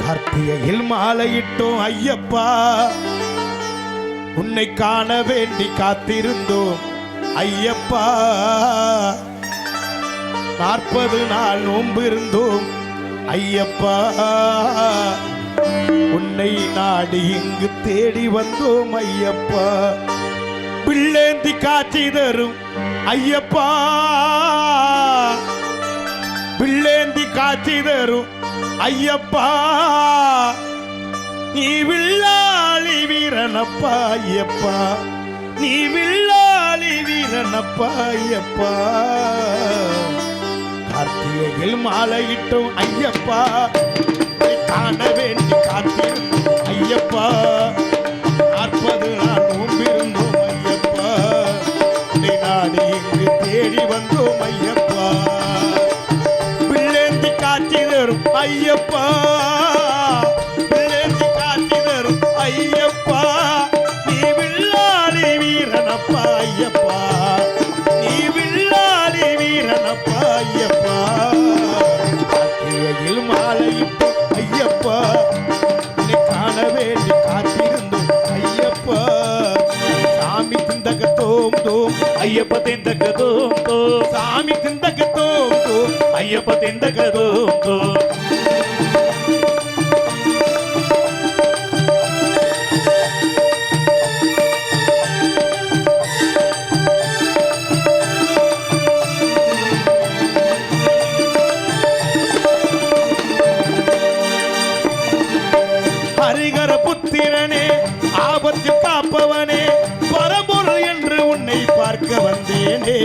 கார்த்திகையில் மாலையிட்டோம் ஐயப்பா, உன்னை காண வேண்டி காத்திருந்தோம் ஐயப்பா. 40 நாள் நோன்பு இருந்தோம் ஐயப்பா, உன்னை நாடி இங்கு தேடி வந்தோம் ஐயப்பா. பிள்ளேந்தி காட்சி தரும் ஐயப்பா, பிள்ளேந்தி காட்சி தரும் ஐயப்பா. நீ வில்லாளி வீரனப்பா ஐயப்பா, நீ வில்லாளி வீரனப்பா ஐயப்பா. கார்த்திகையில் மாலையிட்டோம் ஐயப்பா, காண வேண்டி காத்திருந்தோம் ஐயப்பா. 40 நாள் நோம்பிருந்தோம் ஐயப்பா, உன்னை நாடி இங்கு தேடி வந்தோம் ஐயப்பா. பிள்ளேந்தி காட்சி தரும் ஐயப்பா, பிள்ளேந்தி காட்சி தரும் ஐயப்பா. நீ வில்லாளி வீரனப்பா ஐயப்பா, நீ வில்லாளி வீரனப்பா ஐயப்பா. கார்த்திகையில் மாலையிட்டோம் ஐயப்பா, உன்னை காண வேண்டி காத்திருந்தோம் ஐயப்பா. சாமி திந்தகத்தோம் தோம் ஐயப்ப திந்தகதோம் தோம், சாமி திந்தகத்தோம் தோம் ஐயப்ப திந்தகதோம் தோம். ஹரிகர புத்திரனே, ஆபத்து காப்பவனே, பரம்பொருள் என்று உன்னை பார்க்க வந்தேனே.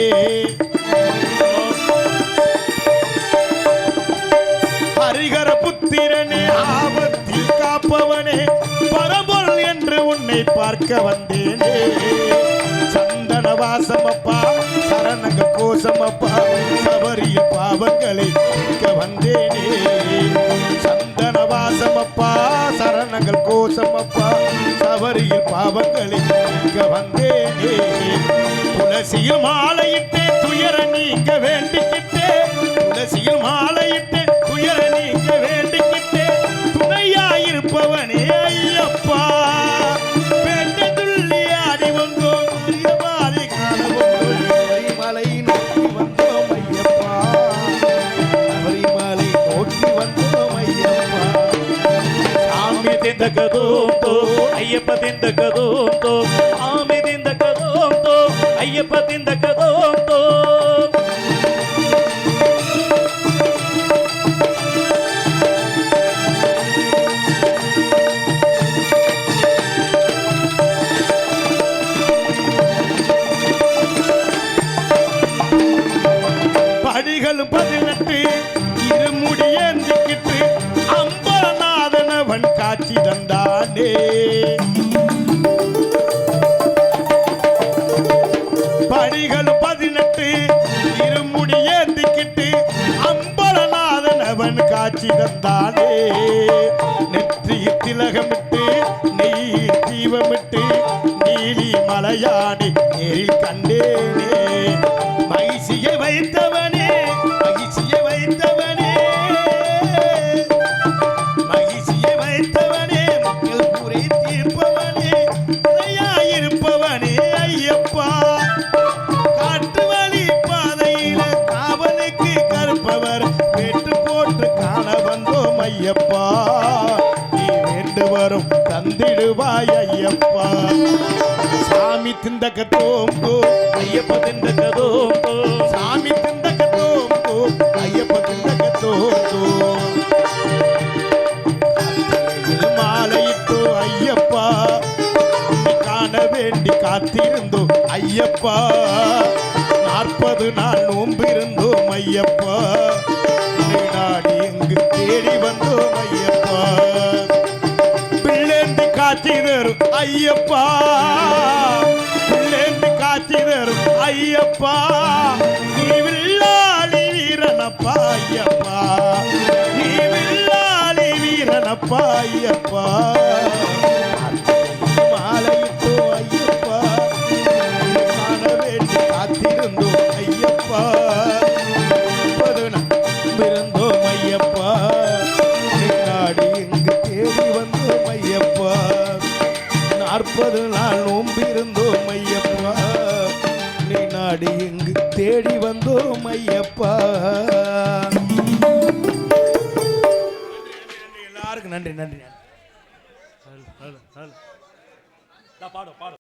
ஹரிகர புத்திரனே, ஆபத்தில் காப்பவனே, பரம்பொருள் என்று உன்னை பார்க்க வந்தேனே. சந்தன வாசமப்பா, சரணங்க கோசமப்பா, சபரியில் பாவங்களை தீர்க்க வந்தேனே. சந்தன வாசமப்பா, சரணங்கள் கோசமப்பா, சபரியில் பாவங்களை தீர்க்க வந்தேனே. துளசியில் மாலையிட்டே துயர நீங்க வேண்டிக்கிட்டே, துளசியில் மாலையிட்டே துயர நீங்க வேண்டிக்கிட்டே, துணையாயிருப்பவனே ஐயப்பா. வேண்ட துள்ளி ஆடி வந்தோம் மாலை காண வந்தோம், மலை நோக்கி வந்தோம் ஐயப்பா, சபரிமலை நோக்கி வந்தோம் ஐயப்பா. சாமி திந்தகதோம் தோம், ஐயப்ப திந்தகதோம் தோம், சாமி திந்தகதோம் தோம், ஐயப்ப திந்தகதோம் தோம். படிகளும் 18 இருமுடியேந்திக்கிட்டு அம்பலநாதனவன் காட்சி தந்தானே. படிகளும் 18 இருமுடியேந்திக்கிட்டு அம்பலநாதனவன் காட்சி தந்தானே. நெற்றியில் திலகமிட்டு நெய் தீபமிட்டு நீலி மலையாடி நேரில் கண்டேனே. மகிழ்ச்சியை வைத்தவனே, மகிழ்ச்சியை வைத்தவனே, மகிழ்ச்சியை வைத்தவனே, மக்கள் குறை தீர்ப்பவனே, துணையாயிருப்பவனே ஐயப்பா. காட்டு வழி பாதையில காவலுக்கு கருப்பவர் வெட்டு போட்டு காண வந்தோம் ஐயப்பா. நீ வேண்டு வரும் தந்திடுவாய் ஐயப்பா. சாமி திந்தகத்தோம் தோம், ஐயப்ப திந்தகதோம் தோம், சாமி திந்தகத்தோம் தோம், ஐயப்ப திந்தகத்தோம் தோம். கார்த்திகையில் மாலையிட்டோ ஐயப்பா, உன்னை காண வேண்டி காத்திருந்தோம் ஐயப்பா. 40 நாள் நோம்பிருந்தோம் ஐயப்பா, உன்னை நாடி எங்கு தேடி வந்தோம் ஐயப்பா. பிள்ளேந்தி காட்சி தரும் ஐயப்பா, பிள்ளேந்தி காட்சி தரும் ஐயப்பா. நீ வில்லாளி வீரனப்பா ஐயப்பா, நீ வில்லாளி வீரனப்பா ஐயப்பா. மாலையிட்டோ ஐயப்பா, உன்னை காண வேண்டி காத்திருந்தோம் ஐயப்பா. ஐயப்பா, நாடி இங்கு ஐயப்பா 40 நாள் நோம்பிருந்தோம் ஐயப்பா நீ நாடி இங்கு தேடி வந்தோம் ஐயப்பா எல்லாருக்கும் நன்றி நன்றி பாடு பாடு